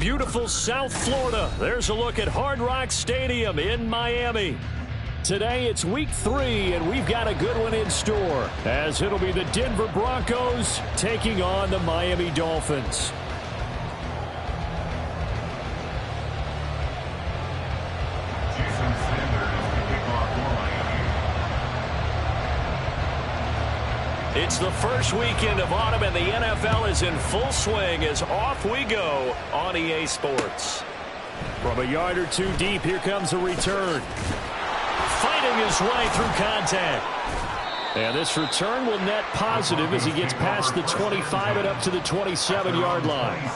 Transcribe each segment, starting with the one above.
beautiful South Florida. There's a look at Hard Rock Stadium in Miami. Today it's week 3, and we've got a good one in store, as it'll be the Denver Broncos taking on the Miami Dolphins. It's the first weekend of autumn, and the NFL is in full swing as off we go on EA Sports. From a yard or two deep, here comes a return. Fighting his way through contact. And this return will net positive as he gets past the 25 and up to the 27-yard line.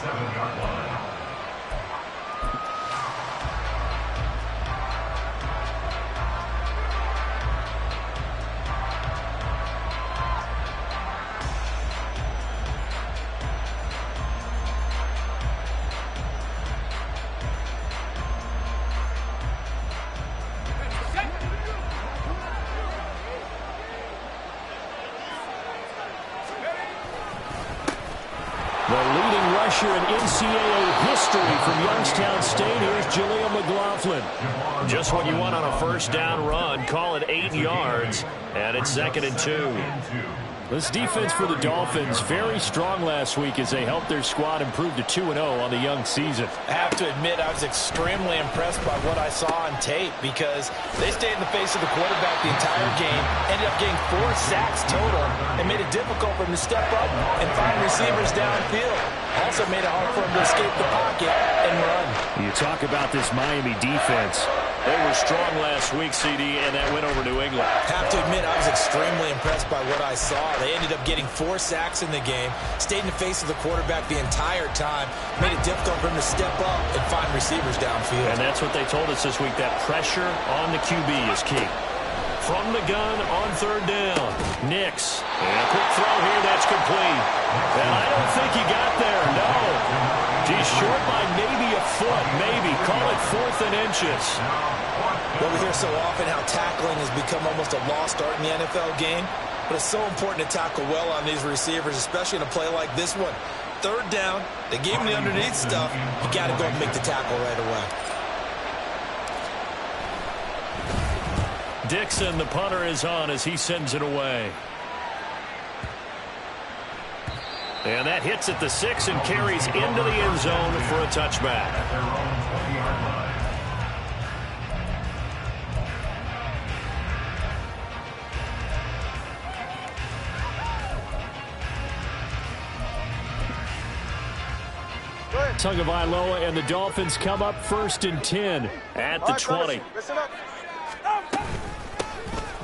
The leading rusher in NCAA history from Youngstown State, here's Jaleel McLaughlin. Just what you want on a first down run. Call it 8 yards, and it's 2nd and 2. This defense for the Dolphins, very strong last week as they helped their squad improve to 2-0 on the young season. I have to admit, I was extremely impressed by what I saw on tape because they stayed in the face of the quarterback the entire game, ended up getting 4 sacks total, and made it difficult for him to step up and find receivers downfield. Also made it hard for him to escape the pocket and run. You talk about this Miami defense. They were strong last week, CD, and that went over New England. Have to admit, I was extremely impressed by what I saw. They ended up getting 4 sacks in the game, stayed in the face of the quarterback the entire time, made it difficult for him to step up and find receivers downfield. And that's what they told us this week, that pressure on the QB is key. From the gun on 3rd down, Nix. And a quick throw here, that's complete. And I don't think he got there, no. He's short by maybe a foot, maybe. Call it 4th and inches. Well, we hear so often how tackling has become almost a lost art in the NFL game, but it's so important to tackle well on these receivers, especially in a play like this one. 3rd down, they gave him the underneath stuff. You got to go and make the tackle right away. Dixon, the punter, is on as he sends it away. And that hits at the 6 and carries into the end zone for a touchback. Tagovailoa and the Dolphins come up 1st and 10 at the 20.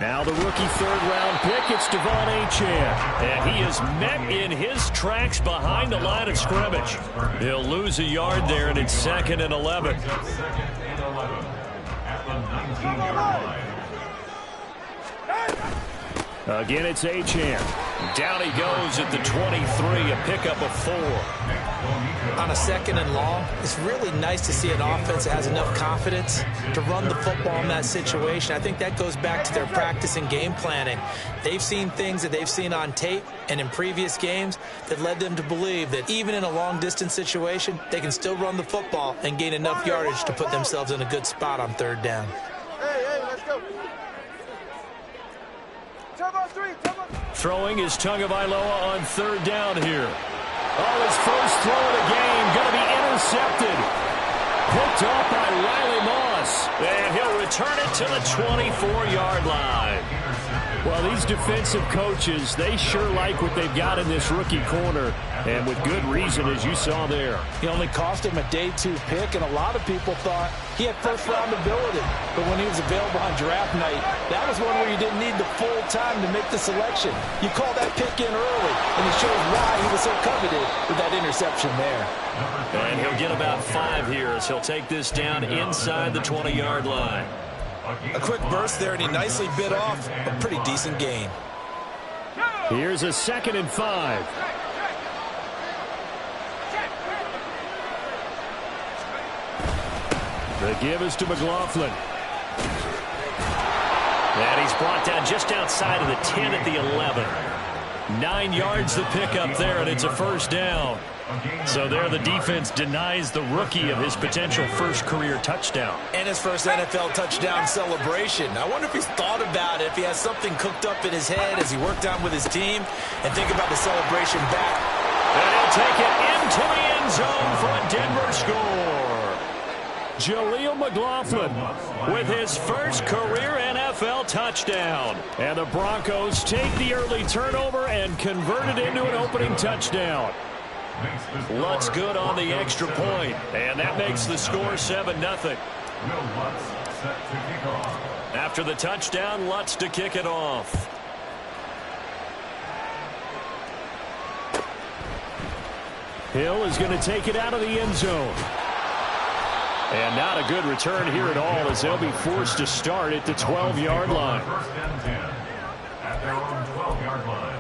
Now the rookie 3rd-round pick, it's Devon Achane. And he is met in his tracks behind the line of scrimmage. He'll lose a yard there, and it's 2nd and 11. Again, it's Achane. Down he goes at the 23, a pickup of 4. On a 2nd and long, it's really nice to see an offense that has enough confidence to run the football in that situation. I think that goes back to their practice and game planning. They've seen things that they've seen on tape and in previous games that led them to believe that even in a long-distance situation, they can still run the football and gain enough yardage to put themselves in a good spot on 3rd down. Hey, let's go. Throwing is Tagovailoa on 3rd down here. Oh, his first throw of the game going to be intercepted. Picked off by Riley Moss. And he'll return it to the 24-yard line. Well, these defensive coaches, they sure like what they've got in this rookie corner. And with good reason, as you saw there. He only cost him a day 2 pick, and a lot of people thought he had 1st-round ability. But when he was available on draft night, that was one where you didn't need the full time to make the selection. You call that pick in early, and it shows why he was so coveted with that interception there. And he'll get about 5 here as he'll take this down inside the 20-yard line. A quick burst there, and he nicely bit off a pretty decent gain. Here's a 2nd and 5. The give is to McLaughlin. And he's brought down just outside of the 10 at the 11. 9 yards to pick up there, and it's a first down. So there the defense denies the rookie of his potential first career touchdown. And his first NFL touchdown celebration. I wonder if he's thought about it, if he has something cooked up in his head as he worked on with his team, and think about the celebration back. And he'll take it into the end zone for a Denver score. Jaleel McLaughlin with his first career NFL touchdown. And the Broncos take the early turnover and convert it into an opening touchdown. Lutz good on the extra point, and that makes the score 7-0. After the touchdown, Lutz to kick it off. Hill is going to take it out of the end zone. And not a good return here at all, as they'll be forced to start at the 12-yard line. First and 10 at their own 12-yard line.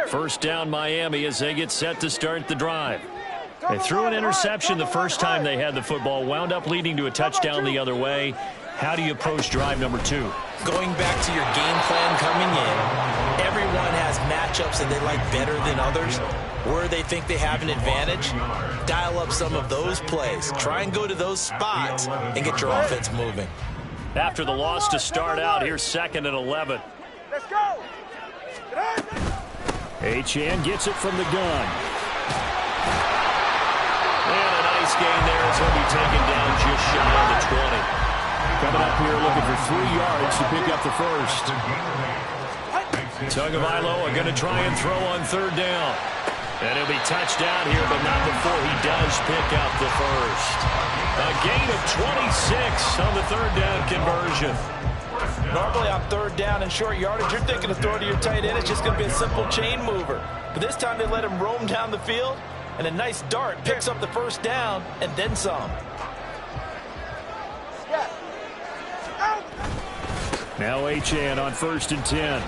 First down Miami as they get set to start the drive. They threw an interception the first time they had the football, wound up leading to a touchdown the other way. How do you approach drive number 2? Going back to your game plan coming in, everyone has matchups that they like better than others. Where they think they have an advantage, dial up some of those plays. Try and go to those spots and get your offense moving. After the loss to start out, here's 2nd and 11. Let's go. Achane gets it from the gun. And a nice gain there as he'll be taken down just shy of the 20. Coming up here looking for 3 yards to pick up the first. Tagovailoa going to try and throw on 3rd down. And he'll be touched down here, but not before he does pick up the first. A gain of 26 on the 3rd down conversion. Normally on 3rd down and short yardage, you're thinking to throw to your tight end. It's just going to be a simple chain mover. But this time they let him roam down the field, and a nice dart picks up the first down and then some. Now Achane on 1st and 10.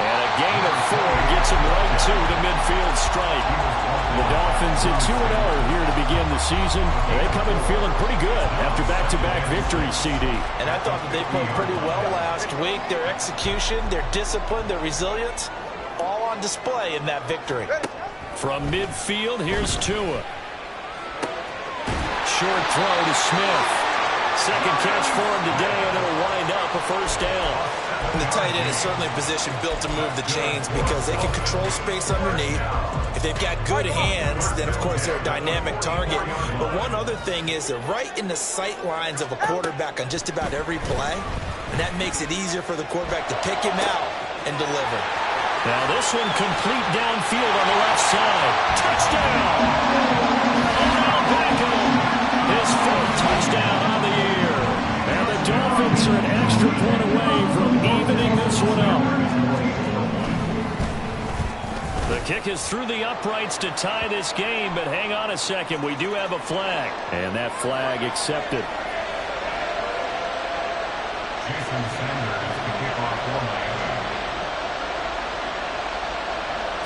And a gain of 4 gets him right to the midfield stripe. The Dolphins at 2-0 here to begin the season. They come in feeling pretty good after back-to-back victories, CD. And I thought that they played pretty well last week. Their execution, their discipline, their resilience, all on display in that victory. From midfield, here's Tua. Short throw to Smith. Second catch for him today, and it'll wind up a first down. And the tight end is certainly a position built to move the chains because they can control space underneath. If they've got good hands, then, of course, they're a dynamic target. But one other thing is they're right in the sight lines of a quarterback on just about every play, and that makes it easier for the quarterback to pick him out and deliver. Now this one complete downfield on the left side. Touchdown! Odell Beckham, his 4th touchdown on the year. And the Dolphins are an extra point away from evening this one up. The kick is through the uprights to tie this game, but hang on a second. We do have a flag. And that flag accepted. Jason Sanders, the kickoff for Miami.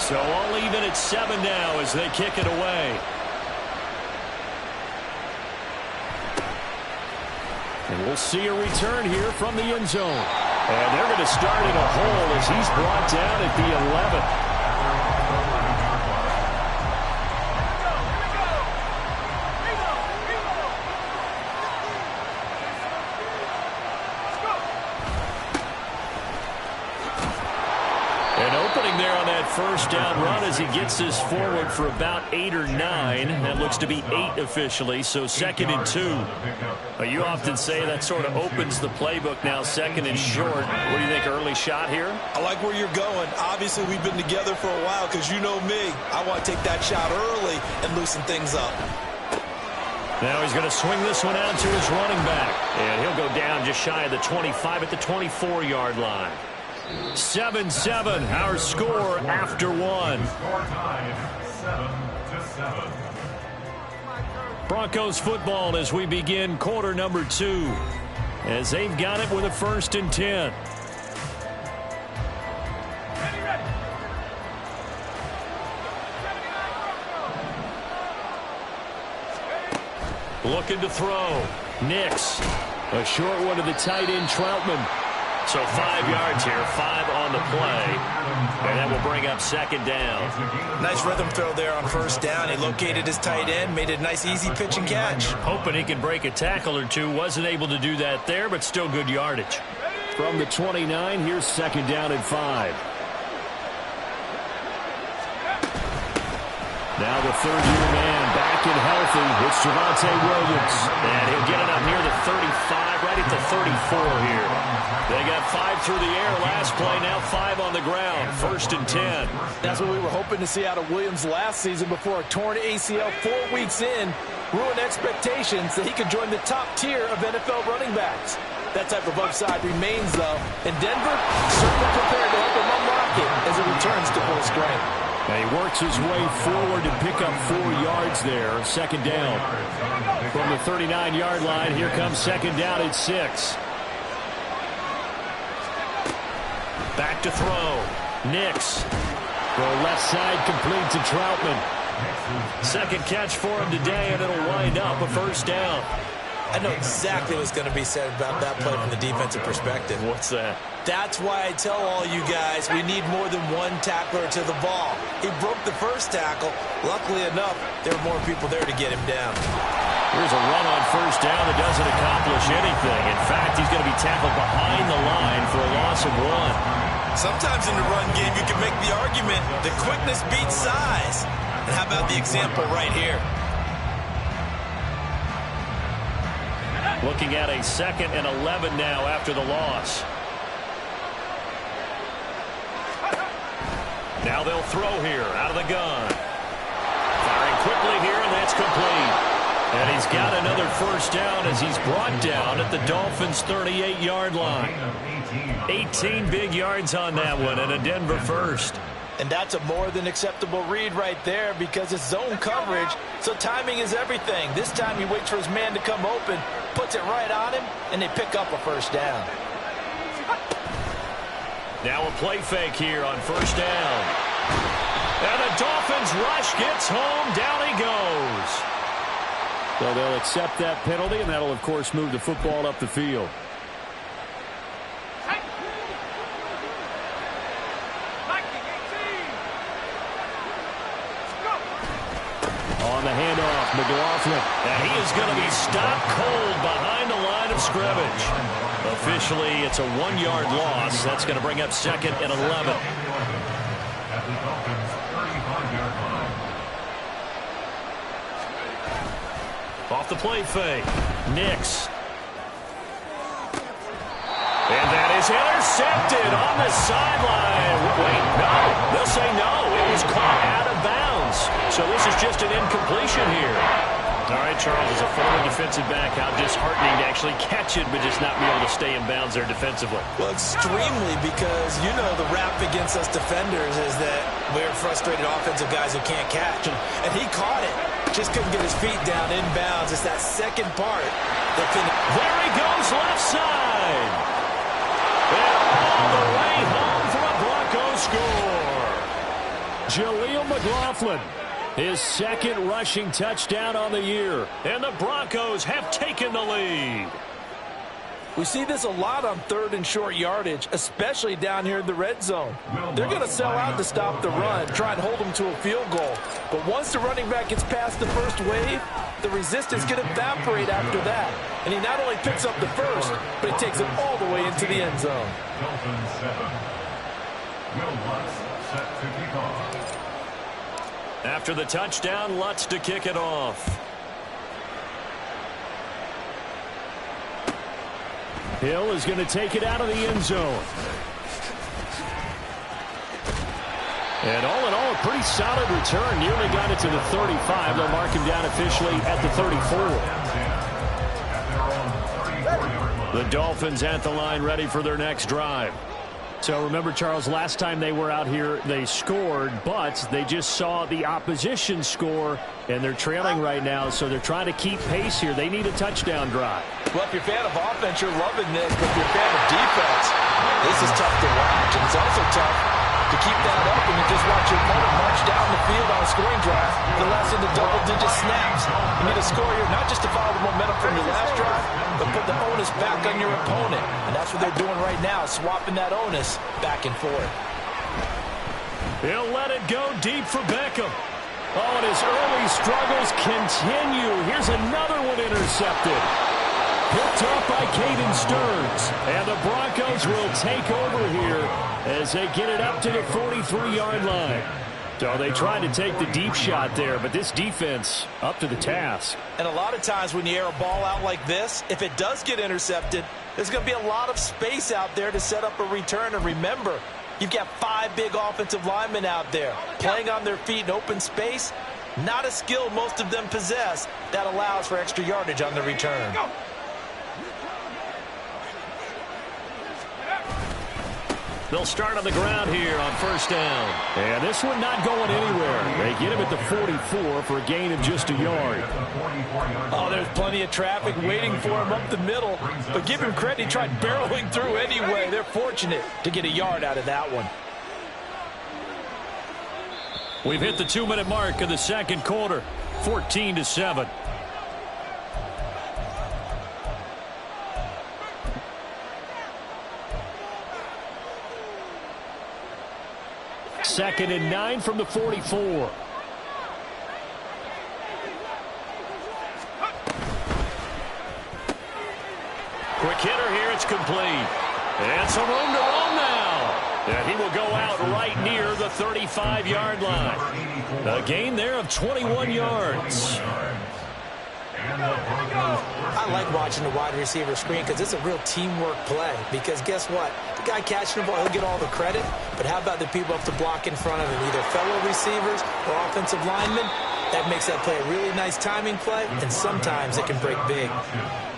So all even at 7 now as they kick it away. And we'll see a return here from the end zone. And they're going to start in a hole as he's brought down at the 11. First down run as he gets this forward for about 8 or 9. That looks to be 8 officially, so 2nd and 2. You often say that sort of opens the playbook now, 2nd and short. What do you think, early shot here? I like where you're going. Obviously, we've been together for a while because you know me. I want to take that shot early and loosen things up. Now he's going to swing this one out to his running back. And he'll go down just shy of the 25 at the 24-yard line. 7-7, our score after 1. Score tied 7-7. Broncos football as we begin quarter number 2. As they've got it with a 1st and 10. Looking to throw. Nix. A short one to the tight end, Troutman. So 5 yards here, 5 on the play. And that will bring up second down. Nice rhythm throw there on first down. He located his tight end, made it a nice easy pitch and catch. Hoping he can break a tackle or two. Wasn't able to do that there, but still good yardage. From the 29, here's second down and 5. Now the third-year man back and healthy. It's Javonte Williams. And he'll get it up near the 35, right at the 34 here. They got 5 through the air last play, now 5 on the ground. 1st and 10. That's what we were hoping to see out of Williams last season before a torn ACL 4 weeks in ruined expectations that he could join the top tier of NFL running backs. That type of upside remains, though, and Denver certainly prepared to help him unlock it as it returns to full strength. And he works his way forward to pick up 4 yards there. Second down. From the 39-yard line, here comes second down at 6. Back to throw. Nix. Go left side, complete to Troutman. Second catch for him today, and it'll wind up a first down. I know exactly what's going to be said about that play from the defensive perspective. What's that? That's why I tell all you guys we need more than one tackler to the ball. He broke the first tackle. Luckily enough, there were more people there to get him down. Here's a run on first down that doesn't accomplish anything. In fact, he's going to be tackled behind the line for a loss of 1. Sometimes in the run game, you can make the argument that quickness beats size. And how about the example right here? Looking at a 2nd and 11 now after the loss. Now they'll throw here out of the gun. Firing quickly here, and that's complete. And he's got another first down as he's brought down at the Dolphins' 38-yard line. 18 big yards on that one, and a Denver first. And that's a more than acceptable read right there because it's zone coverage, so timing is everything. This time he waits for his man to come open, puts it right on him, and they pick up a first down. Now a play fake here on first down. And the Dolphins rush gets home. Down he goes. So they'll accept that penalty, and that'll, of course, move the football up the field. On the handoff, McLaughlin. And he is going to be stopped cold behind the line of scrimmage. Officially, it's a 1-yard loss. That's going to bring up 2nd and 11. Off the play fake. Nix. And that is intercepted on the sideline. Wait, no. They'll say no. It was caught out of bounds. So this is just an incompletion here. All right, Charles, as a former defensive back, how disheartening to actually catch it, but just not be able to stay in bounds there defensively. Well, extremely, because, you know, the rap against us defenders is that we're frustrated offensive guys who can't catch. And he caught it. Just couldn't get his feet down in bounds. It's that second part that can... There he goes, left side. And all the way home for a Broncos score. Jaleel McLaughlin, his 2nd rushing touchdown on the year. And the Broncos have taken the lead. We see this a lot on 3rd and short yardage, especially down here in the red zone. They're going to sell out to stop the run, try and hold them to a field goal. But once the running back gets past the first wave, the resistance can evaporate after that. And he not only picks up the first, but he takes it all the way into the end zone. After the touchdown, Lutz to kick it off. Hill is going to take it out of the end zone. And all in all, a pretty solid return. Nearly got it to the 35. They'll mark him down officially at the 34. The Dolphins at the line, ready for their next drive. So remember, Charles, last time they were out here, they scored, but they just saw the opposition score, and they're trailing right now, so they're trying to keep pace here. They need a touchdown drive. Well, if you're a fan of offense, you're loving this, but if you're a fan of defense, this is tough to watch, and it's also tough To keep that up, and you just watch your opponent march down the field on a scoring drive, the last into double-digit snaps. You need to score here, not just to follow the momentum from your last drive, but put the onus back on your opponent. And that's what they're doing right now, swapping that onus back and forth. He'll let it go deep for Beckham. Oh, and his early struggles continue. Here's another one intercepted. Picked off by Caden Stearns. And the Broncos will take over here as they get it up to the 43-yard line. So they tried to take the deep shot there, but this defense up to the task. And a lot of times when you air a ball out like this, if it does get intercepted, there's going to be a lot of space out there to set up a return. And remember, you've got 5 big offensive linemen out there playing on their feet in open space. Not a skill most of them possess that allows for extra yardage on the return. They'll start on the ground here on first down. And this one not going anywhere. They get him at the 44 for a gain of just a yard. Oh, there's plenty of traffic waiting for him up the middle. But give him credit, he tried barreling through anyway. They're fortunate to get a yard out of that one. We've hit the 2-minute mark of the second quarter. 14-7. Second and 9 from the 44. Quick hitter here. It's complete. And some room to roam now. And he will go out right near the 35-yard line. A gain there of 21 yards. I like watching the wide receiver screen because it's a real teamwork play. Because guess what? The guy catching the ball, he'll get all the credit. But how about the people up to block in front of him, either fellow receivers or offensive linemen? That makes that play a really nice timing play, and sometimes it can break big.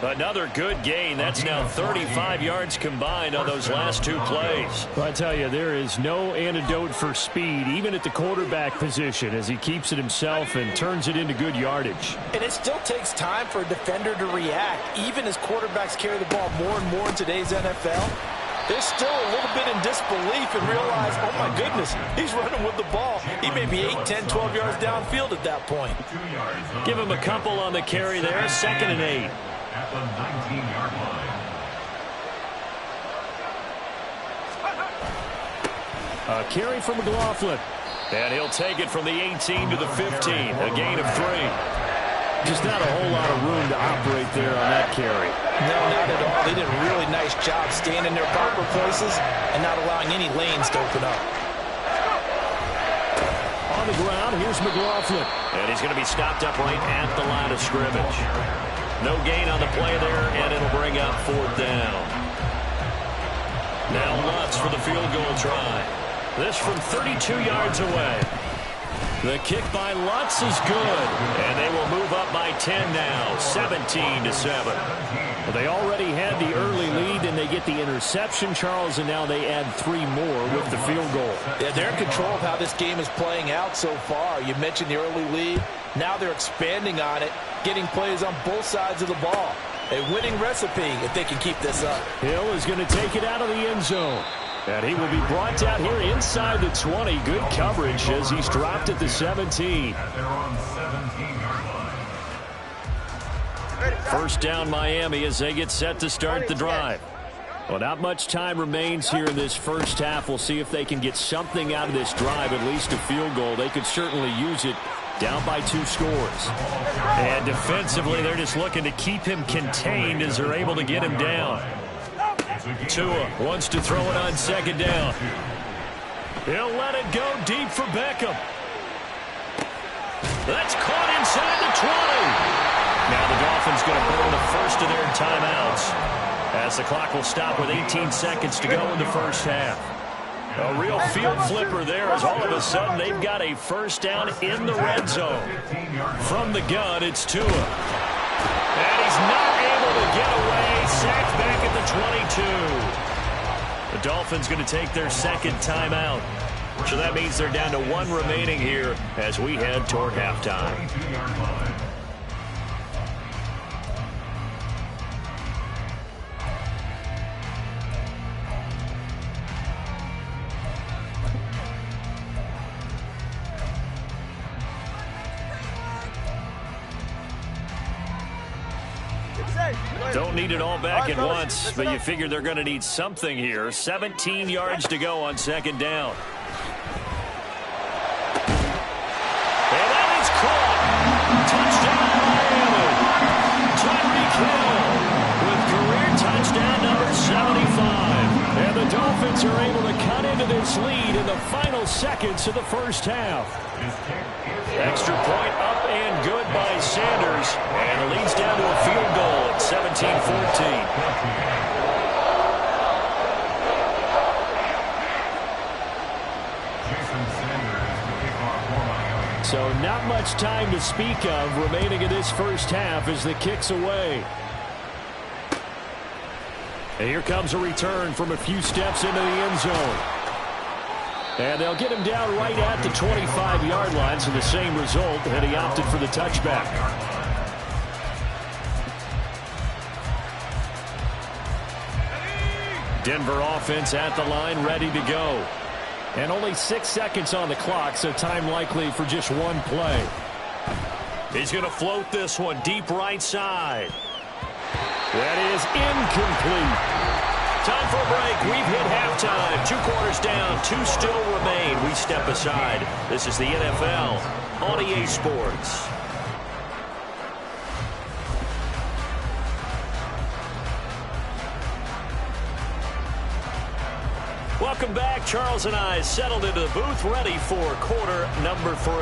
Another good gain. That's now 35 yards combined on those last 2 plays. Well, I tell you, there is no antidote for speed, even at the quarterback position, as he keeps it himself and turns it into good yardage. And it still takes time for a defender to react, even as quarterbacks carry the ball more and more in today's NFL. They're still a little bit in disbelief and realize, oh, my goodness, he's running with the ball. He may be 8, 10, 12 yards downfield at that point. Give him a couple on the carry there. Second and 8. At the 19-yard line. A carry from McLaughlin. And he'll take it from the 18 to the 15. A gain of 3. Just not a whole lot of room to operate there on that carry. No, not at all. They did a really nice job staying in their proper places and not allowing any lanes to open up. On the ground, here's McLaughlin. And he's going to be stopped up right at the line of scrimmage. No gain on the play there, and it'll bring up 4th down. Now Lutz for the field goal try. This from 32 yards away. The kick by Lutz is good, and they will move up by 10 now, 17-7. Well, they already had the early lead, and they get the interception, Charles, and now they add 3 more with the field goal. Yeah, they're in control of how this game is playing out so far. You mentioned the early lead. Now they're expanding on it, getting plays on both sides of the ball. A winning recipe if they can keep this up. Hill is going to take it out of the end zone. And he will be brought down here inside the 20. Good coverage as he's dropped at the 17. First down Miami as they get set to start the drive. Well, not much time remains here in this first half. We'll see if they can get something out of this drive, at least a field goal. They could certainly use it down by 2 scores. And defensively, they're just looking to keep him contained as they're able to get him down. Tua wants to throw it on second down. He'll let it go deep for Beckham. That's caught inside the 20. Now the Dolphins going to burn the first of their timeouts as the clock will stop with 18 seconds to go in the first half. A real field flipper there as all of a sudden they've got a first down in the red zone. From the gun, it's Tua. And he's not able to get away. Sacked back at the 22. The Dolphins going to take their second timeout. So that means they're down to 1 remaining here as we head toward halftime. Don't need it all back at once, but you figure they're going to need something here. 17 yards to go on second down. And that is caught. Touchdown, Miami. Tyreek Hill with career touchdown number 75. And the Dolphins are able to cut into this lead in the final seconds of the first half. Extra point up and good by Sanders. And it leads down to a field goal at 17-14. So not much time to speak of remaining in this first half as the kick's away. And here comes a return from a few steps into the end zone. And they'll get him down right at the 25-yard line, so the same result, and he opted for the touchback. Denver offense at the line, ready to go. And only 6 seconds on the clock, so time likely for just one play. He's going to float this one deep right side. That is incomplete. Time for a break. We've hit halftime. 2 quarters down. 2 still remain. We step aside. This is the NFL on EA Sports. Welcome back. Charles and I settled into the booth, ready for quarter number 3.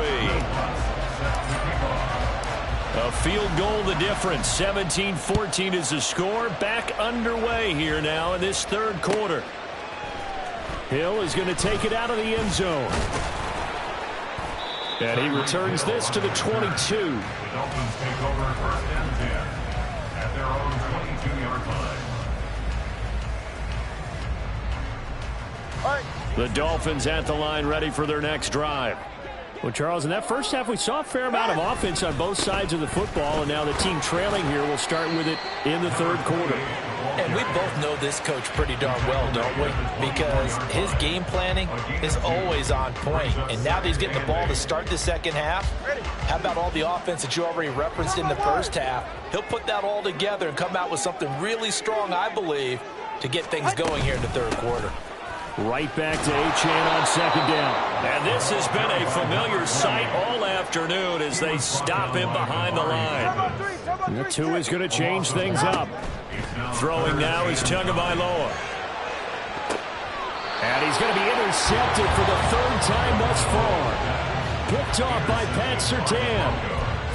A field goal the difference. 17-14 is the score. Back underway here now in this third quarter. Hill is going to take it out of the end zone. And he returns this to the 22. The Dolphins take over first and 10 at their own 22-yard line. The Dolphins at the line, ready for their next drive. Well, Charles, in that first half, we saw a fair amount of offense on both sides of the football, and now the team trailing here will start with it in the third quarter. And we both know this coach pretty darn well, don't we? Because his game planning is always on point. And now that he's getting the ball to start the second half, how about all the offense that you already referenced in the first half? He'll put that all together and come out with something really strong, I believe, to get things going here in the third quarter. Right back to Achane on second down. And this has been a familiar sight all afternoon as they stop him behind the line. The 2 is going to change things up. Throwing now is Tagovailoa. And he's going to be intercepted for the 3rd time thus far. Picked off by Pat Surtain.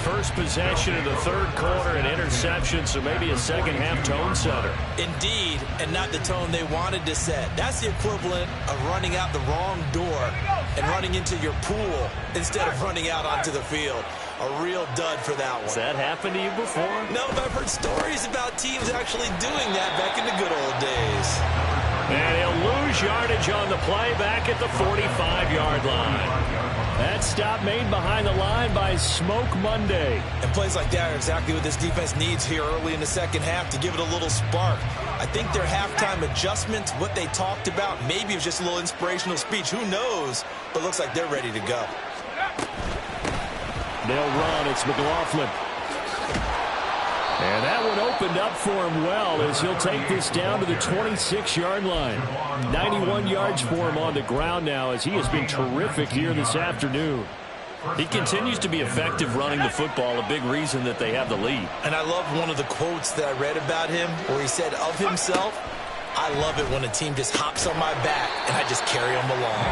First possession of the third quarter, an interception, so maybe a second-half tone setter. Indeed, and not the tone they wanted to set. That's the equivalent of running out the wrong door and running into your pool instead of running out onto the field. A real dud for that one. Has that happened to you before? No, but I've heard stories about teams actually doing that back in the good old days. And he'll lose yardage on the play back at the 45-yard line. That stop made behind the line by Smoke Monday. And plays like that are exactly what this defense needs here early in the second half to give it a little spark. I think their halftime adjustments, what they talked about, maybe it was just a little inspirational speech. Who knows? But looks like they're ready to go. They'll run. It's McLaughlin. And that one opened up for him well as he'll take this down to the 26-yard line. 91 yards for him on the ground now as he has been terrific here this afternoon. He continues to be effective running the football, a big reason that they have the lead. And I love one of the quotes that I read about him where he said of himself, "I love it when a team just hops on my back and I just carry them along."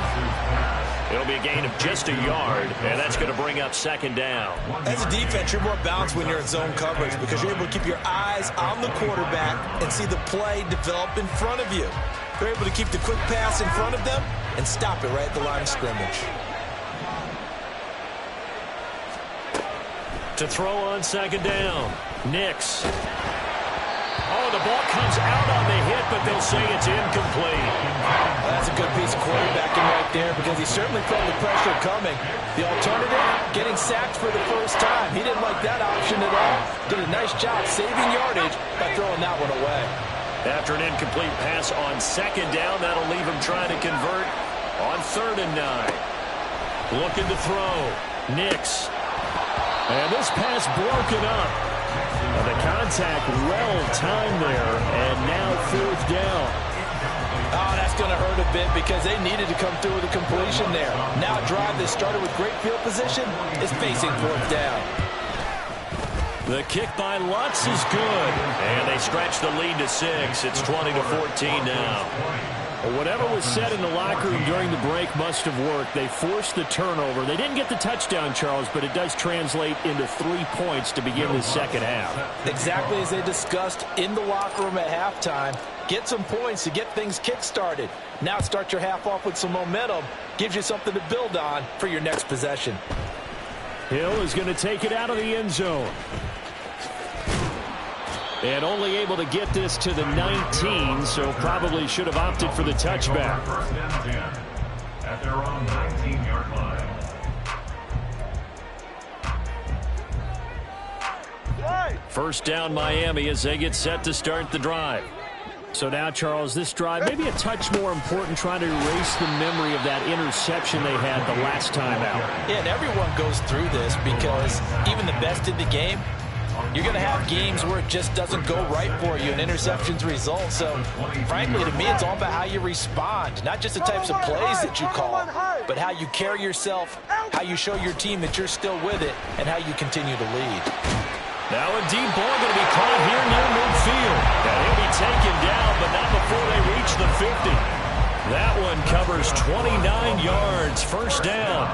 It'll be a gain of just a yard, and that's going to bring up second down. As a defense, you're more balanced when you're in zone coverage because you're able to keep your eyes on the quarterback and see the play develop in front of you. You're able to keep the quick pass in front of them and stop it right at the line of scrimmage. To throw on second down, Nix. Oh, the ball comes out on the hit, but they'll say it's incomplete. Well, that's a good piece of quarterbacking right there because he certainly felt the pressure coming. The alternative, getting sacked for the first time. He didn't like that option at all. Did a nice job saving yardage by throwing that one away. After an incomplete pass on second down, that'll leave him trying to convert on 3rd and 9. Looking to throw. Nix. And this pass broken up. The contact well-timed there, and now 4th down. Oh, that's going to hurt a bit because they needed to come through with a completion there. Now a drive that started with great field position is facing 4th down. The kick by Lutz is good, and they stretch the lead to 6. It's 20-14 now. Well, whatever was said in the locker room during the break must have worked. They forced the turnover. They didn't get the touchdown, Charles, but it does translate into 3 points to begin the second half. Exactly as they discussed in the locker room at halftime. Get some points to get things kick-started. Now start your half off with some momentum. Gives you something to build on for your next possession. Hill is going to take it out of the end zone. And only able to get this to the 19, so probably should have opted for the touchback. First and 10 at their own 19-yard line. First down Miami as they get set to start the drive. So now, Charles, this drive maybe a touch more important, trying to erase the memory of that interception they had the last time out. Yeah, and everyone goes through this because even the best in the game, you're going to have games where it just doesn't go right for you and interceptions result. So, frankly, to me, it's all about how you respond, not just the types of plays that you call, but how you carry yourself, how you show your team that you're still with it, and how you continue to lead. Now a deep ball going to be caught here near midfield. And he'll be taken down, but not before they reach the 50. That one covers 29 yards, first down.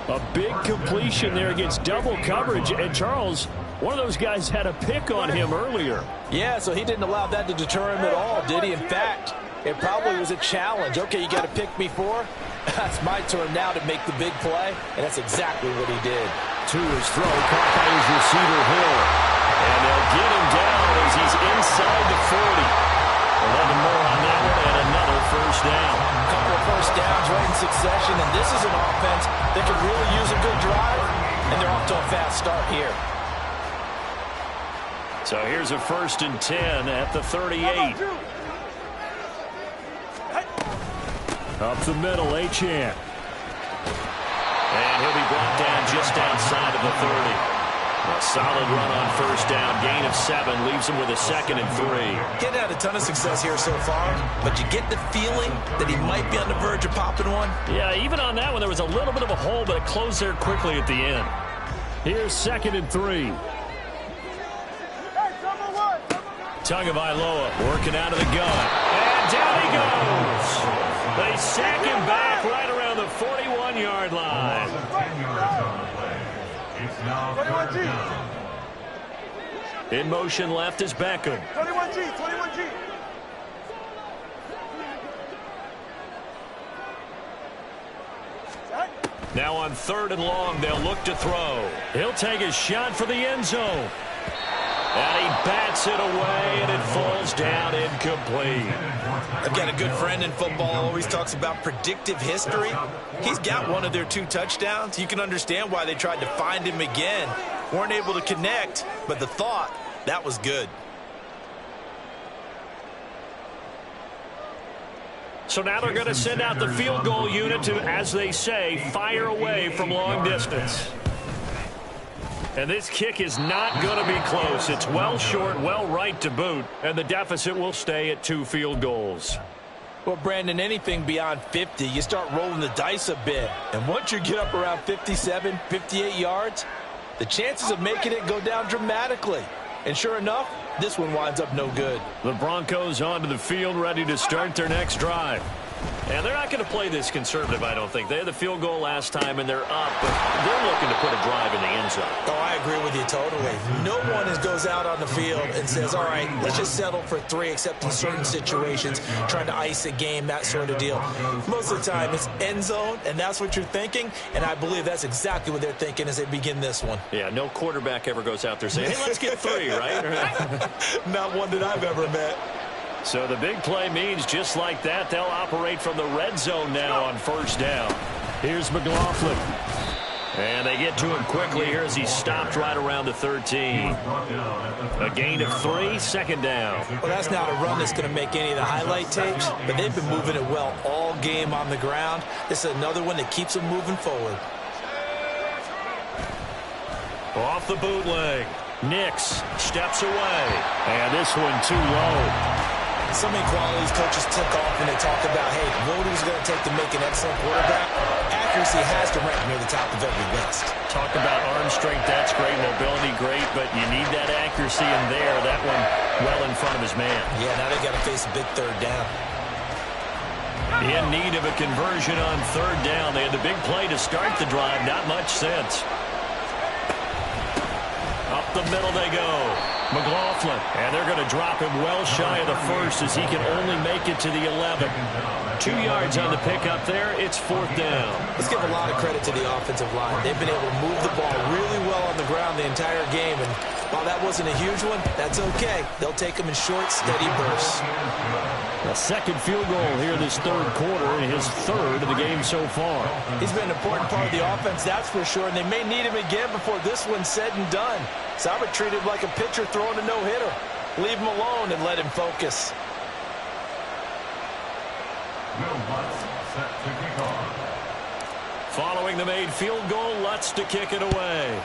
A big completion there against double coverage. And Charles, one of those guys had a pick on him earlier. Yeah, so he didn't allow that to deter him at all, did he? In fact, it probably was a challenge. Okay, you got to pick me for? That's my turn now to make the big play, and that's exactly what he did. To his throw, caught by his receiver, Hill. And they'll get him down as he's inside the 40. 11 more on that one, and another first down. A couple of first downs right in succession, and this is an offense that could really use a good drive, and they're off to a fast start here. So here's a 1st and 10 at the 38. Up the middle, Achane. And he'll be brought down just outside of the 30. A solid run on first down. Gain of 7 leaves him with a 2nd and 3. Getting had a ton of success here so far, but you get the feeling that he might be on the verge of popping one. Yeah, even on that one, there was a little bit of a hole, but it closed there quickly at the end. Here's 2nd and 3. Tagovailoa working out of the gun. And down he goes. They sack him back right around the 41-yard line. In motion left is Beckham. 21G. Now on 3rd and long, they'll look to throw. He'll take a shot for the end zone. And he bats it away, and it falls down incomplete. I've got a good friend in football, always talks about predictive history. He's got one of their 2 touchdowns. You can understand why they tried to find him again. Weren't able to connect, but the thought, that was good. So now they're going to send out the field goal unit to, as they say, fire away from long distance. And this kick is not going to be close. It's well short, well right to boot, and the deficit will stay at 2 field goals. Well, Brandon, anything beyond 50, you start rolling the dice a bit. And once you get up around 57, 58 yards, the chances of making it go down dramatically. And sure enough, this one winds up no good. The Broncos onto the field, ready to start their next drive. And they're not going to play this conservative, I don't think. They had the field goal last time, and they're up, but they're looking to put a drive in the end zone. Oh, I agree with you totally. No one goes out on the field and says, all right, let's just settle for 3, except in certain situations, trying to ice a game, that sort of deal. Most of the time, it's end zone, and that's what you're thinking, and I believe that's exactly what they're thinking as they begin this one. Yeah, no quarterback ever goes out there saying, hey, let's get 3, right? Not one that I've ever met. So the big play means just like that, they'll operate from the red zone now on first down. Here's McLaughlin. And they get to him quickly here as he's stopped right around the 13. A gain of 3, 2nd down. Well, that's not a run that's going to make any of the highlight tapes, but they've been moving it well all game on the ground. This is another one that keeps them moving forward. Off the bootleg. Nix steps away. And this one too low. So many qualities coaches tick off when they talk about, hey, what is it going to take to make an excellent quarterback? Accuracy has to rank near the top of every list. Talk about arm strength, that's great. Mobility, great. But you need that accuracy in there. That one well in front of his man. Yeah, now they got to face a big third down. In need of a conversion on third down. They had the big play to start the drive. Not much sense. Up the middle they go. McLaughlin. And they're going to drop him well shy of the first as he can only make it to the 11. 2 yards on the pickup there. It's fourth down. Let's give a lot of credit to the offensive line. They've been able to move the ball really well on the ground the entire game. And while that wasn't a huge one, that's okay. They'll take them in short, steady bursts. A second field goal here this third quarter, and his third of the game so far. He's been an important part of the offense, that's for sure, and they may need him again before this one's said and done. So I would treat him like a pitcher throwing a no-hitter. Leave him alone and let him focus. Following the made field goal, Lutz to kick it away.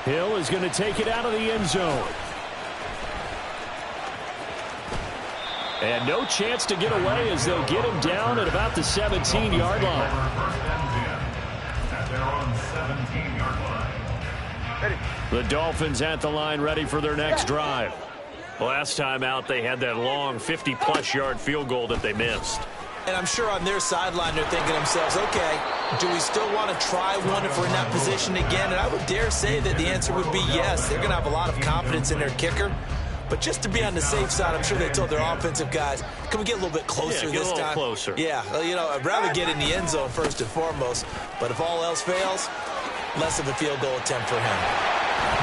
Hill is going to take it out of the end zone. And no chance to get away as they'll get him down at about the 17-yard line. The Dolphins at the line ready for their next drive. Last time out, they had that long 50-plus yard field goal that they missed. And I'm sure on their sideline they're thinking to themselves, okay, do we still want to try one if we're in that position again? And I would dare say that the answer would be yes. They're going to have a lot of confidence in their kicker. But just to be on the safe side, I'm sure they told their offensive guys, can we get a little bit closer this time? Closer. Yeah, well, you know, I'd rather get in the end zone first and foremost. But if all else fails, less of a field goal attempt for him.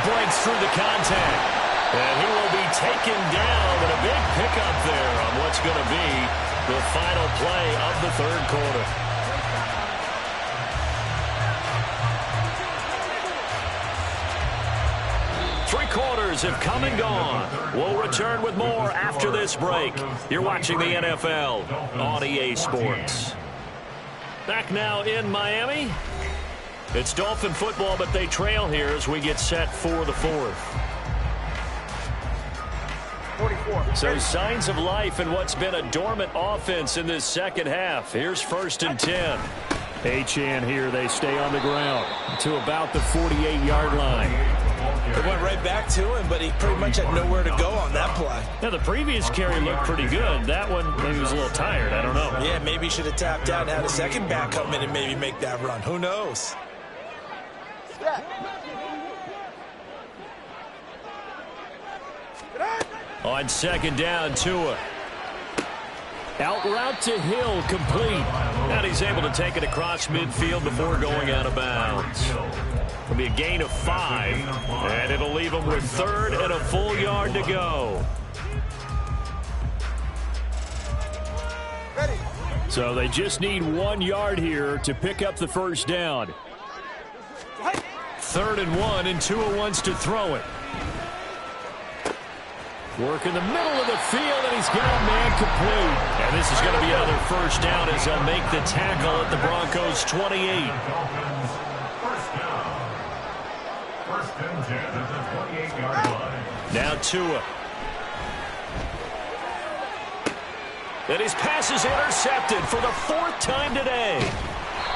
Breaks through the contact. And he will be taken down, and a big pickup there on what's going to be the final play of the third quarter. Three quarters have come and gone. We'll return with more after this break. You're watching the NFL on EA Sports. Back now in Miami. It's Dolphin football, but they trail here as we get set for the fourth. 44. So signs of life in what's been a dormant offense in this second half. Here's 1st and 10. Achane here. They stay on the ground to about the 48-yard line. It went right back to him, but he pretty much had nowhere to go on that play. Now, the previous carry looked pretty good. That one, maybe was a little tired. I don't know. Yeah, maybe he should have tapped out and had a second back come in and maybe make that run. Who knows? On second down, Tua. Out route to Hill, complete. And he's able to take it across midfield before going out of bounds. It'll be a gain of 5, and it'll leave him with third and a full yard to go. So they just need 1 yard here to pick up the first down. 3rd and 1, and Tua wants to throw it. Work in the middle of the field, and he's got a man complete. And this is going to be another first down as they'll make the tackle at the Broncos' 28. First and 10 at the 28-yard line. Now Tua. And his pass is intercepted for the 4th time today.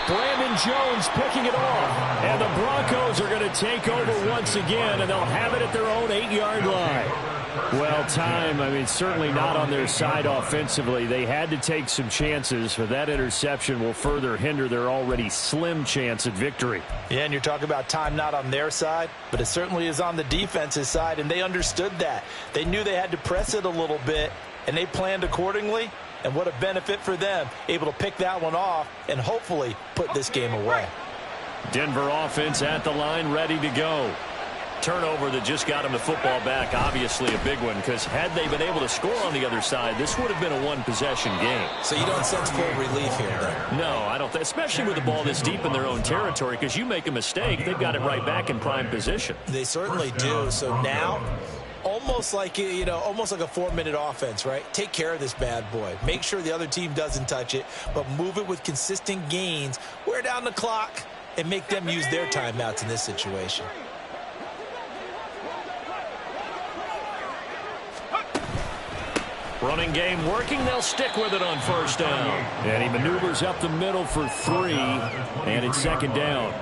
Brandon Jones picking it off. And the Broncos are going to take over once again, and they'll have it at their own 8-yard line. Well, time, I mean, certainly not on their side offensively. They had to take some chances, but that interception will further hinder their already slim chance at victory. Yeah, and you're talking about time not on their side, but it certainly is on the defense's side, and they understood that. They knew they had to press it a little bit, and they planned accordingly. And what a benefit for them, able to pick that one off and hopefully put this game away. Denver offense at the line, ready to go. Turnover that just got him the football back, obviously a big one, because had they been able to score on the other side, this would have been a one-possession game. So you don't sense full relief here, then? No, I don't. Especially with the ball this deep in their own territory, because you make a mistake, they've got it right back in prime position. They certainly do. So now, almost like, you know, almost like a 4-minute offense, right? Take care of this bad boy. Make sure the other team doesn't touch it, but move it with consistent gains. Wear down the clock and make them use their timeouts in this situation. Running game working. They'll stick with it on first down. And he maneuvers up the middle for 3, and it's second down.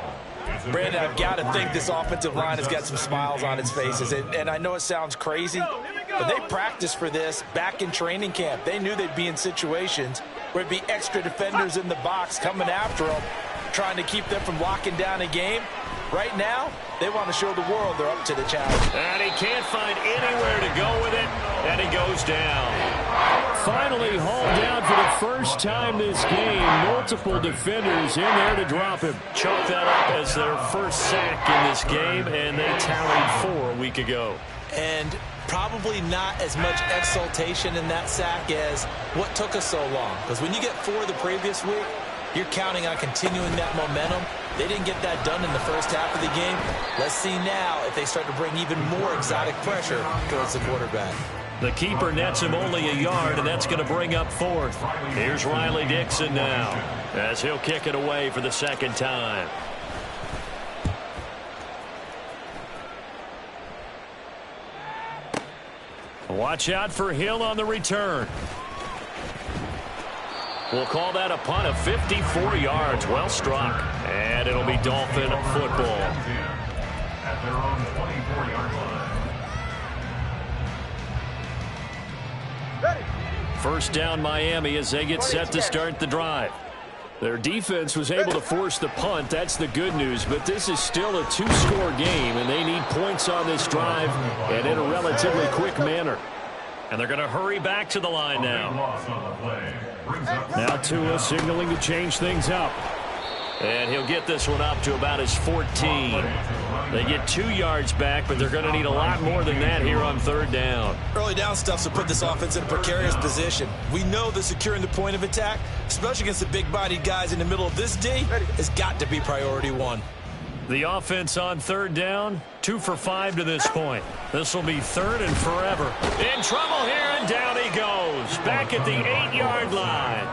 Brandon, I've got to think this offensive line has got some smiles on its faces. And I know it sounds crazy, but they practiced for this back in training camp. They knew they'd be in situations where it'd be extra defenders in the box coming after them, trying to keep them from locking down a game. Right now, they want to show the world they're up to the challenge. And he can't find anywhere to go with it, and he goes down. Finally hauled down for the first time this game. Multiple defenders in there to drop him. Chalk that up as their first sack in this game, and they tallied 4 a week ago. And probably not as much exultation in that sack as what took us so long. Because when you get 4 the previous week, you're counting on continuing that momentum. They didn't get that done in the first half of the game. Let's see now if they start to bring even more exotic pressure towards the quarterback. The keeper nets him only a yard, and that's going to bring up 4th. Here's Riley Dixon now as he'll kick it away for the second time. Watch out for Hill on the return. We'll call that a punt of 54 yards. Well struck. And it'll be Dolphin football. At their own 24-yard line. First down Miami as they get set to start the drive. Their defense was able to force the punt. That's the good news. But this is still a 2-score game, and they need points on this drive and in a relatively quick manner. And they're going to hurry back to the line now. Now Tua signaling to change things up. And he'll get this one up to about his 14. They get 2 yards back, but they're going to need a lot more than that here on third down. Early down stuff's to put this offense in a precarious position. We know that securing the point of attack, especially against the big-bodied guys in the middle of this D, has got to be priority 1. The offense on third down, 2 for 5 to this point. This will be 3rd and forever. In trouble here, and down he goes. Back at the 8-yard line.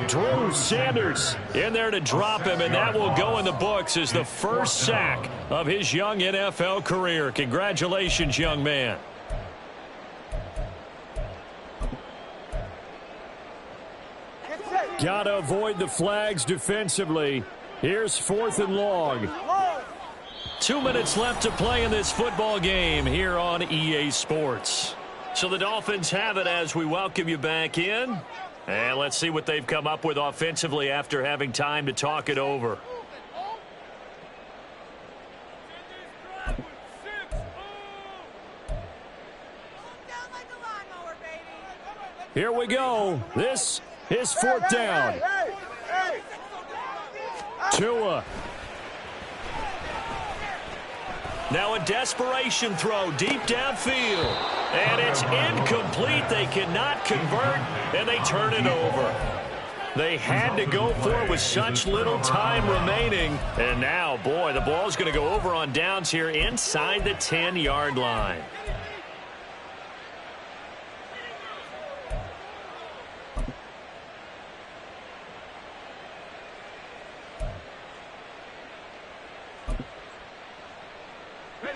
Drew Sanders in there to drop him, and that will go in the books as the first sack of his young NFL career. Congratulations, young man. Got to avoid the flags defensively. Here's 4th and long. 2 minutes left to play in this football game here on EA Sports. So the Dolphins have it as we welcome you back in. And let's see what they've come up with offensively after having time to talk it over. Here we go. This is 4th down. Tua. Now a desperation throw deep downfield. And it's incomplete. They cannot convert, and they turn it over. They had to go for it with such little time remaining. And now, boy, the ball's going to go over on downs here inside the 10-yard line.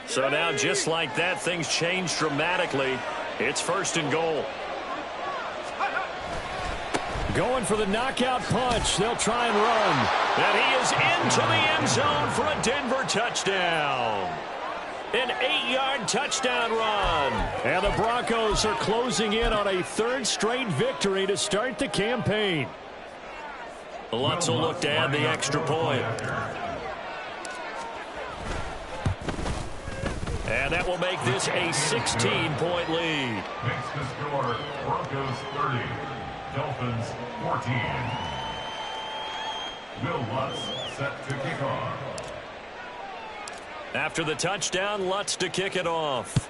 So now, just like that, things change dramatically. It's 1st and goal. Going for the knockout punch. They'll try and run. And he is into the end zone for a Denver touchdown. An 8-yard touchdown run. And the Broncos are closing in on a 3rd straight victory to start the campaign. Lutz will look to add the extra point. And that will make this a 16-point lead. Makes the score Broncos 30, Dolphins 14. Will Lutz set to kick off. After the touchdown, Lutz to kick it off.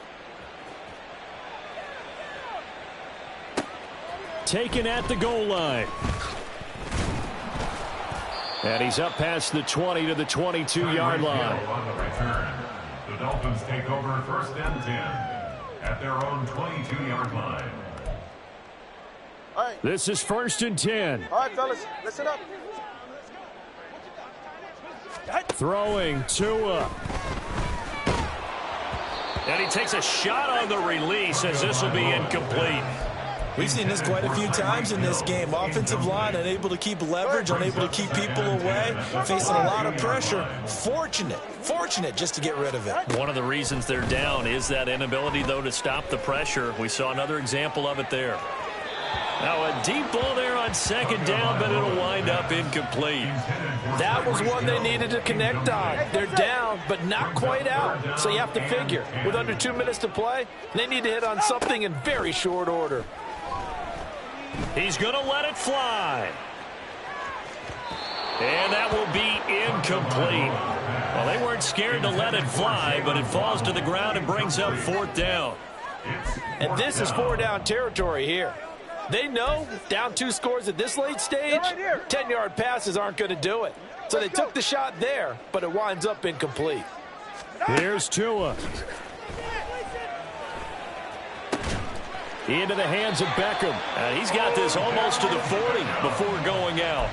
Taken at the goal line. And he's up past the 20 to the 22-yard line. On the return. The Dolphins take over 1st and 10 at their own 22-yard line. This is 1st and 10. All right, fellas, listen up. Throwing Tua. And he takes a shot on the release as this will be incomplete. We've seen this quite a few times in this game. Offensive line unable to keep leverage, unable to keep people away, facing a lot of pressure. Fortunate just to get rid of it. One of the reasons they're down is that inability, though, to stop the pressure. We saw another example of it there. Now a deep ball there on second down, but it'll wind up incomplete. That was one they needed to connect on. They're down, but not quite out. So you have to figure, with under 2 minutes to play, they need to hit on something in very short order. He's going to let it fly. And that will be incomplete. Well, they weren't scared to let it fly, but it falls to the ground and brings up 4th down. And this is 4-down territory here. They know down 2 scores at this late stage, 10-yard passes aren't going to do it. So they took the shot there, but it winds up incomplete. Here's Tua. Into the hands of Beckham. And he's got this almost to the 40 before going out.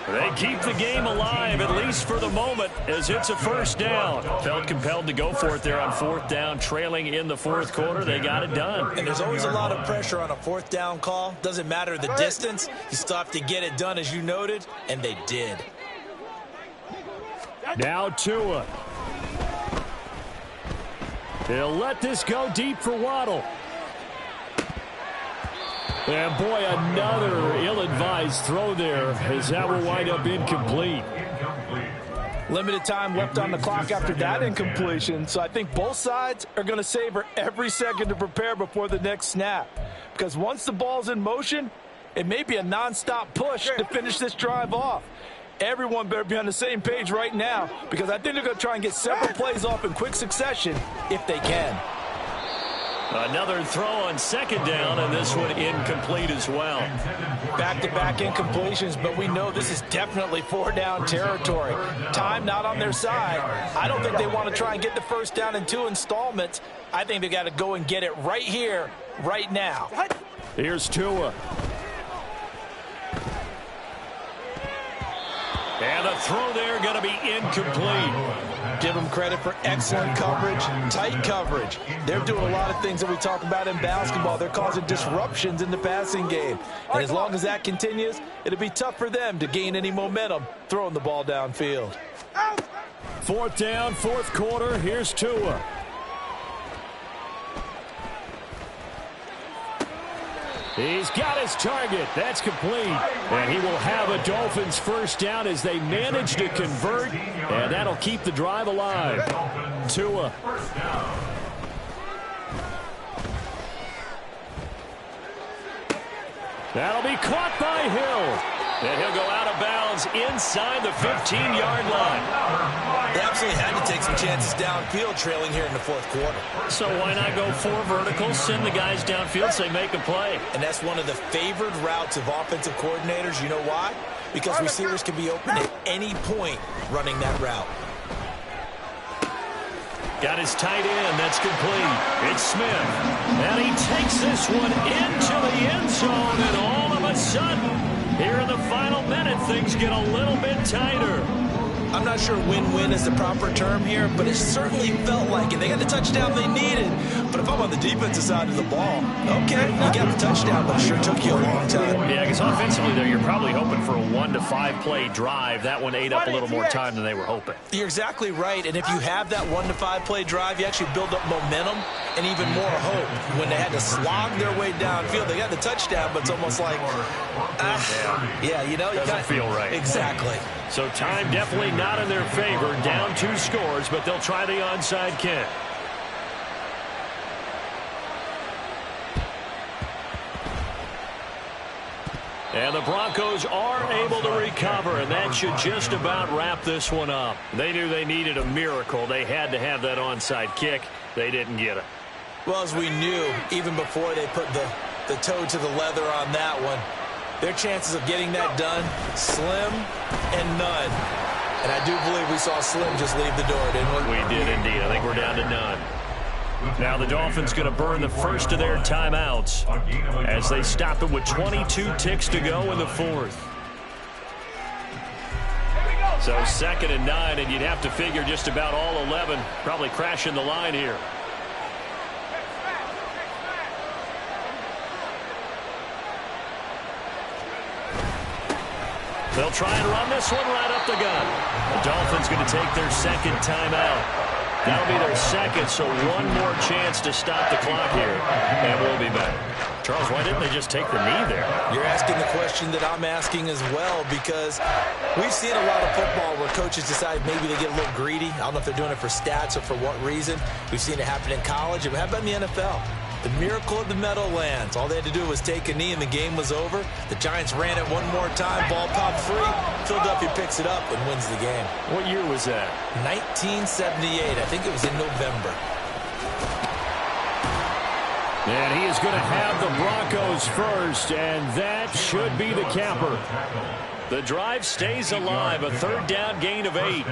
They keep the game alive, at least for the moment, as it's a 1st down. Felt compelled to go for it there on 4th down, trailing in the 4th quarter. They got it done. And there's always a lot of pressure on a 4th down call. Doesn't matter the distance. You still have to get it done, as you noted, and they did. Now Tua. He'll let this go deep for Waddle. And boy, another ill-advised throw there, as that will wind up incomplete. Limited time left on the clock after that incompletion, so I think both sides are going to savor every second to prepare before the next snap. Because once the ball's in motion, it may be a non-stop push to finish this drive off. Everyone better be on the same page right now, because I think they're going to try and get several plays off in quick succession if they can. Another throw on 2nd down, and this one incomplete as well. Back-to-back incompletions, but we know this is definitely 4-down territory. Time not on their side. I don't think they want to try and get the 1st down in 2 installments. I think they got to go and get it right here, right now. Here's Tua. And the throw there going to be incomplete. Give them credit for excellent coverage, tight coverage. They're doing a lot of things that we talk about in basketball. They're causing disruptions in the passing game. And as long as that continues, it'll be tough for them to gain any momentum throwing the ball downfield. 4th down, 4th quarter. Here's Tua. He's got his target. That's complete. And he will have a Dolphins 1st down as they manage to convert. And that'll keep the drive alive. Tua. That'll be caught by Hill. And he'll go out of bounds inside the 15-yard line. They absolutely had to take some chances downfield trailing here in the 4th quarter. So why not go 4 verticals, send the guys downfield, say make a play. And that's one of the favored routes of offensive coordinators. You know why? Because receivers can be open at any point running that route. Got his tight end. That's complete. It's Smith. And he takes this one into the end zone. And all of a sudden, here in the final minute, things get a little bit tighter. I'm not sure win-win is the proper term here, but it certainly felt like it. They got the touchdown they needed. But if I'm on the defensive side of the ball, okay, you got the touchdown, but it sure took you a long time. Yeah, because offensively there, you're probably hoping for a 1 to 5 play drive. That one ate up a little more time than they were hoping. You're exactly right, and if you have that 1 to 5 play drive, you actually build up momentum and even more hope. When they had to slog their way downfield, they got the touchdown, but it's almost like, yeah, you know, doesn't feel right. Exactly. So time definitely not in their favor. Down 2 scores, but they'll try the onside kick. And the Broncos are able to recover, and that should just about wrap this one up. They knew they needed a miracle. They had to have that onside kick. They didn't get it. Well, as we knew, even before they put the toe to the leather on that one, their chances of getting that done, slim and none. And I do believe we saw Slim just leave the door, didn't we? We did indeed. I think we're down to none. Now the Dolphins going to burn the first of their timeouts as they stop it with 22 ticks to go in the 4th. So 2nd and 9, and you'd have to figure just about all 11 probably crashing the line here. They'll try and run this one right up the gut. The Dolphins going to take their 2nd timeout. That'll be their 2nd, so one more chance to stop the clock here, and we'll be back. Charles, why didn't they just take the knee there? You're asking the question that I'm asking as well, because we've seen a lot of football where coaches decide maybe they get a little greedy. I don't know if they're doing it for stats or for what reason. We've seen it happen in college. How about in the NFL? The miracle of the Meadowlands. All they had to do was take a knee and the game was over. The Giants ran it one more time. Ball popped free. Philadelphia picks it up and wins the game. What year was that? 1978. I think it was in November. And he is going to have the Broncos first, and that should be the capper. The drive stays alive. A 3rd down gain of 8.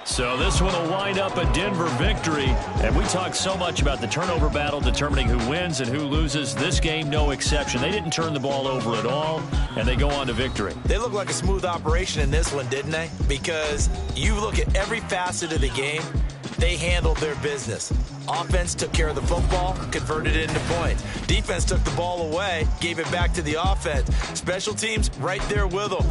So this one will wind up a Denver victory. And we talked so much about the turnover battle determining who wins and who loses. This game, no exception. They didn't turn the ball over at all, and they go on to victory. They look like a smooth operation in this one, didn't they? Because you look at every facet of the game, they handled their business. Offense took care of the football, converted it into points. Defense took the ball away, gave it back to the offense. Special teams right there with them.